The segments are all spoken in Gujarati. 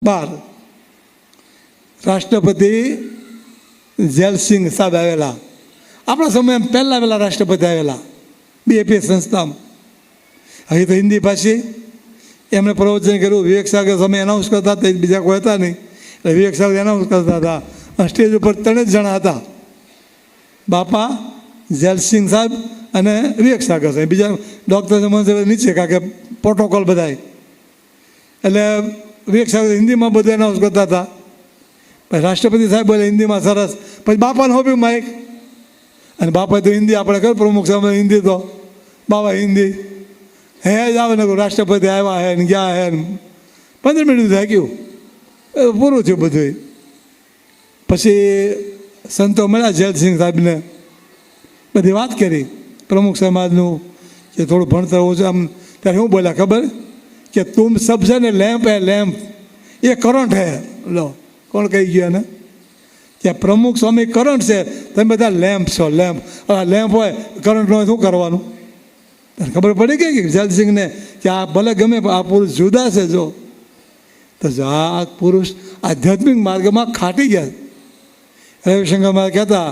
12 રાષ્ટ્રપતિ જેલસિંહ સાહેબ આવેલા. આપણા સમય પહેલાં આવેલા રાષ્ટ્રપતિ આવેલા બીએપી સંસ્થામાં. અહીં તો હિન્દી ભાષી એમણે પ્રવચન કર્યું. વિવેક સાગર સમય એનાઉન્સ કરતા હતા, બીજા કોઈ હતા નહીં, એટલે વિવેક સાગર એનાઉન્સ કરતા હતા. સ્ટેજ ઉપર 3 જ જણા હતા, બાપા, જેલસિંહ સાહેબ અને વિવેક સાગર સાહેબ. બીજા ડૉક્ટર નીચે કારણ કે પ્રોટોકોલ બધાય. એટલે વિવેક સાગર હિન્દીમાં બધું એનાઉન્સ કરતા હતા. પછી રાષ્ટ્રપતિ સાહેબ બોલે હિન્દીમાં સરસ. પછી બાપાને હોપ્યું માઇક, અને બાપાએ તો હિન્દી આપણે કહ્યું પ્રમુખ સાહેબ હિન્દી તો બાબા હિન્દી હે જ આવે ને રાષ્ટ્રપતિ આવ્યા હે ને ગયા હે ને 15 મિનિટ થાય ગયું, પૂરું થયું બધું. પછી સંતો મળ્યા જેલસિંહ સાહેબને, બધી વાત કરી પ્રમુખ સમાજનું કે થોડું ભણતર ઓછું આમ. ત્યારે શું બોલ્યા ખબર કે તુમ સબ છે ને લેમ્પ હે લેમ્પ, એ કરંટ હે. લો કોણ કહી ગયું ને કે પ્રમુખ સ્વામી કરંટ છે, તમે બધા લેમ્પ છો લેમ્પ. હવે લેમ્પ હોય કરંટ હોય શું કરવાનું? ખબર પડી ગઈ કે જેલસિંહને કે આ ભલે ગમે આ પુરુષ જુદા છે. જો તો આ પુરુષ આધ્યાત્મિક માર્ગમાં ખાટી ગયા. રવિશંકર મહારાજ કહેતા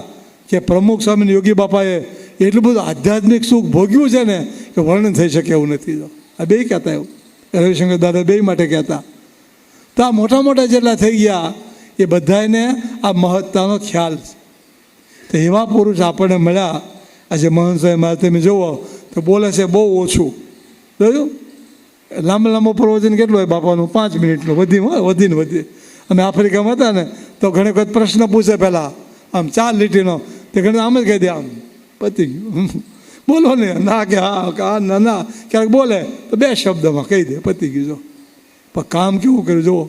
કે પ્રમુખ સ્વામી યોગી બાપાએ એટલું બધું આધ્યાત્મિક સુખ ભોગ્યું છે ને કે વર્ણન થઈ શકે એવું નથી. તો આ બે કહેતા એવું રવિશંકર દાદા બે માટે કહેતા. તો આ મોટા મોટા જેટલા થઈ ગયા એ બધાને આ મહત્તાનો ખ્યાલ છે. તો એવા પુરુષ આપણને મળ્યા. આજે મહંત સાહેબ મારે તમે જુઓ તો બોલે છે બહુ ઓછું. જોયું લાંબા લાંબો પ્રવચન કેટલું હોય બાપાનું? 5 મિનિટનું વધીને વધી. અમે આફ્રિકામાં હતા ને તો ઘણી વખત પ્રશ્ન પૂછે પહેલાં આમ 4 લીટીનો, તે ઘણી આમ જ કહી દે આમ પતી ગયું. બોલો ને ના કે હા ના ના, ક્યારેક બોલે તો 2 શબ્દમાં કહી દે પતી ગયું. જો પણ કામ કેવું કર્યું જુઓ.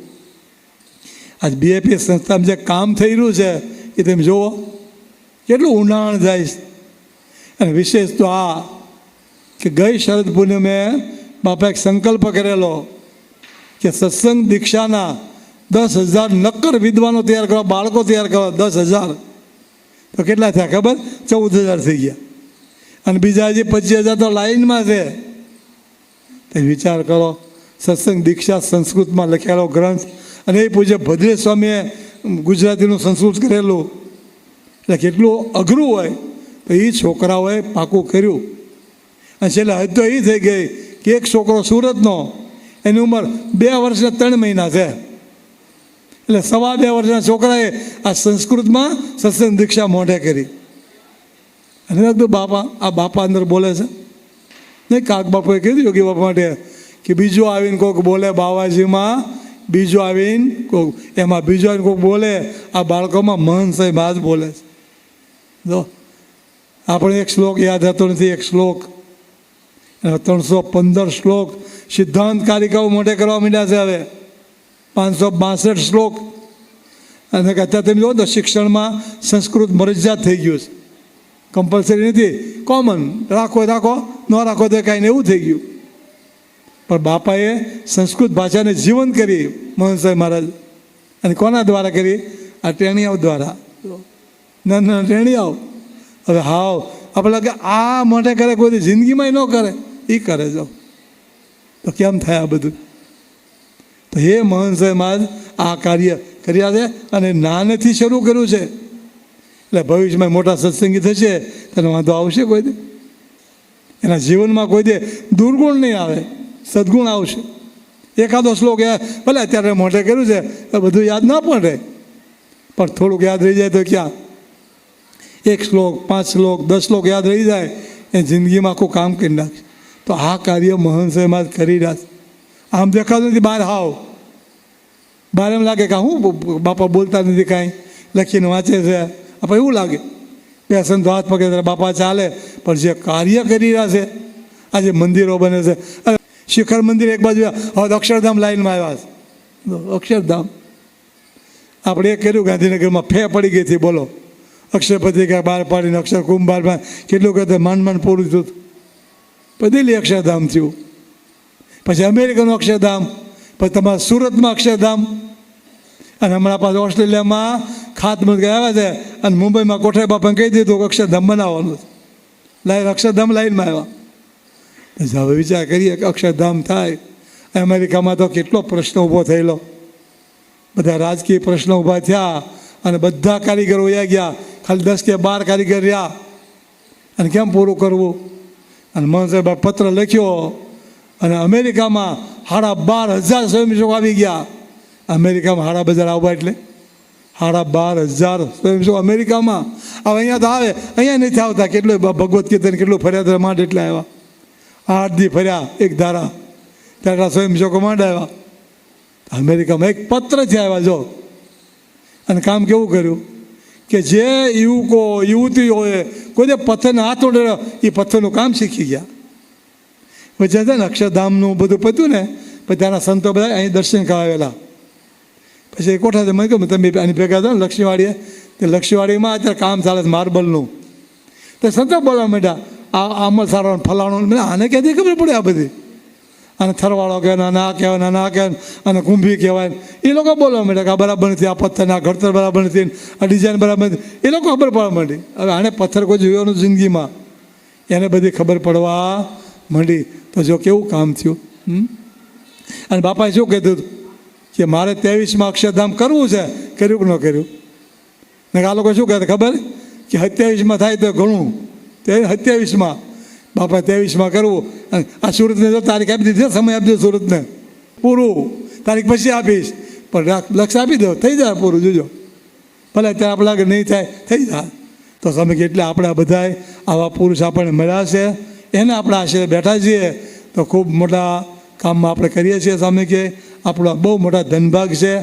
આજ બીએપી સંસ્થામાં જે કામ થઈ રહ્યું છે એ તમે જુઓ કેટલું ઊંડાણ જાય. અને વિશેષ તો આ કે ગઈ શરદ પૂનમે બાપા એક સંકલ્પ કરેલો કે સત્સંગ દીક્ષાના 10,000 નક્કર વિદ્વાનો તૈયાર કરવા, બાળકો તૈયાર કરવા. 10,000 તો કેટલા થયા ખબર? 14,000 થઈ ગયા. અને બીજા હજી 25,000 તો લાઈનમાં છે. તો વિચાર કરો, સત્સંગ દીક્ષા સંસ્કૃતમાં લખેલો ગ્રંથ, અને એ પૂજ્ય ભદ્રેશ સ્વામીએ ગુજરાતીનું સંસ્કૃત કરેલું, એટલે કેટલું અઘરું હોય. તો એ છોકરાઓએ પાકું કર્યું. અને છેલ્લે હદ તો એ થઈ ગઈ કે એક છોકરો સુરતનો, એની ઉંમર 2 વર્ષ ને 3 મહિના છે. એટલે 2.5 વર્ષના છોકરાએ આ સંસ્કૃતમાં સત્સંગ દીક્ષા મોઢે કરી. અને બાપા આ બાપા અંદર બોલે છે નહીં. કાક બાપુએ કીધું યોગી બાપા માટે કે બીજું આવીને કોઈક બોલે બાવાજીમાં, બીજું આવીને કોઈક એમાં, બીજું આવીને કોઈક બોલે આ બાળકોમાં. મહંત સાહેબ આ જ બોલે છે. જો આપણે એક શ્લોક યાદ હતો નથી. એક શ્લોક 315 શ્લોક સિદ્ધાંત કારિકાઓ મોઢે કરવા માંડ્યા છે હવે. 562 શ્લોક. અને અત્યારે તમે જુઓ તો શિક્ષણમાં સંસ્કૃત મરજિયાત થઈ ગયું છે. કમ્પલસરી નથી, કોમન રાખો ન રાખો તો કાંઈ ને એવું થઈ ગયું. પણ બાપાએ સંસ્કૃત ભાષાને જીવંત કરી મહંત સાહેબ મહારાજ. અને કોના દ્વારા કરી? આ ટેણીયાઓ દ્વારા. ના ટેણીયાઓ હવે હાવ આપણે લાગે આ માટે કરે, કોઈ જિંદગીમાં ન કરે, એ કરે. જો તો કેમ થાય આ બધું? તો એ મહંત સાહેબ મહારાજ આ કાર્ય કર્યા છે અને નાનેથી શરૂ કર્યું છે. એટલે ભવિષ્યમાં મોટા સત્સંગી થશે તને વાંધો આવશે કોઈ દે? એના જીવનમાં કોઈ દે દુર્ગુણ નહીં આવે, સદગુણ આવશે. એકાદો શ્લોક ભલે અત્યારે મોઢે કર્યું છે બધું યાદ ના પડે, પણ થોડુંક યાદ રહી જાય તો ક્યાં? 1 શ્લોક 5 શ્લોક 10 શ્લોક યાદ રહી જાય એ જિંદગીમાં આખું કામ કરી નાખશે. તો આ કાર્ય મહંત સાહેબ કરી રહ્યા છે. આમ દેખાતું નથી બહાર. હાવ બહાર એમ લાગે કે હું બાપા બોલતા નથી, કાંઈ લખીને વાંચે છે, આપણે એવું લાગે. પેશન તો હાથ પકડે બાપા ચાલે, પણ જે કાર્ય કરી રહ્યા છે, આજે મંદિરો બને છે. શિખર મંદિર એક બાજુ, હવે અક્ષરધામ લાઈનમાં આવ્યા છે. અક્ષરધામ આપણે એ કર્યું ગાંધીનગરમાં, ફે પડી ગઈ હતી. બોલો અક્ષરપત્રિકા બહાર પાડીને અક્ષર કુંભ બહાર કેટલું કહેતા માંડ પૂરું થયું. પછી દિલ્હી અક્ષરધામ થયું, પછી અમેરિકાનું અક્ષરધામ, પછી તમારા સુરતમાં અક્ષરધામ, અને હમણાં પાછું ઓસ્ટ્રેલિયામાં ખાતમુહૂર્ત આવ્યા છે. અને મુંબઈમાં કોઠારી બાપાને કહી દીધું કે અક્ષરધામ બનાવવાનું છે. અક્ષરધામ લાઈનમાં આવ્યા. હવે વિચાર કરીએ કે અક્ષરધામ થાય. અમેરિકામાં તો કેટલો પ્રશ્ન ઊભો થયેલો બધા રાજકીય પ્રશ્નો ઊભા થયા અને બધા કારીગરો વયા ગયા, ખાલી 10 કે 12 કારીગર રહ્યા. અને કેમ પૂરું કરવું? અને મોહન સાહેબ પત્ર લખ્યો અને અમેરિકામાં 12,500 સ્વયંસેવકો આવી ગયા. અમેરિકામાં 12,500 આવવા એટલે 12,500 સ્વયંસેવકો અમેરિકામાં. હવે અહીંયા તો આવે, અહીંયા નથી આવતા. કેટલું ભગવદ્ કીર્તન કેટલું ફર્યા માંડ એટલે આવ્યા. 8 દી ફર્યા એક ધારા, ત્યાં સ્વયંસેવકો માંડ આવ્યા. અમેરિકામાં એક પત્ર છે આવ્યા જો. અને કામ કેવું કર્યું કે જે યુવકો યુવતીઓએ કોઈ પથ્થરને હાથ ઉડેલો એ પથ્થરનું કામ શીખી ગયા. પછી છે ને અક્ષરધામનું બધું પત્યું ને, પછી ત્યાંના સંતો બધા અહીં દર્શન કરાવેલા. પછી કોઠા મને કહ્યું તમે આની ભેગા થયો ને લક્ષ્મીવાડીએ, તે લક્ષ્મીવાડીમાં અત્યારે કામ ચાલે છે માર્બલનું. તો સંતો બોલવા માંડ્યા આ અમલ સારો ફલાણું. મને આને ક્યાંથી ખબર પડે આ બધી? અને થરવાળો કહેવાય, ના કહેવાય, ના કહેવાય, અને કુંભી કહેવાય. એ લોકો બોલવા માંડ્યા કે આ બરાબર નથી, આ પથ્થર આ ઘડતર બરાબર નથી, આ ડિઝાઇન બરાબર નથી. એ લોકો ખબર પડવા માંડી. હવે આને પથ્થર કોઈ જોયો નથી જિંદગીમાં, એને બધી ખબર પડવા માંડી. તો જો કેવું કામ થયું. અને બાપાએ શું કીધું કે મારે 23માં અક્ષરધામ કરવું છે, કર્યું કે ન કર્યું? ને આ લોકો શું કહેતા ખબર કે 27માં થાય તો ઘણું. 27માં બાપા 23માં કરવું. અને આ સુરતને જો તારીખ આપી દીધી, સમય આપી દો સુરતને, પૂરું તારીખ પછી આપીશ, પણ લક્ષ આપી દો, થઈ જાય પૂરું. જોજો ભલે ત્યાં આપણા આગળ નહીં થાય, થઈ જાય. તો સમય કે એટલે આપણે બધાય આવા પુરુષ આપણને મળ્યા છે, એને આપણે આશરે બેઠા છીએ. તો ખૂબ મોટા કામમાં આપણે કરીએ છીએ. સામે કે આપણો બહુ મોટા ધનભાગ છે.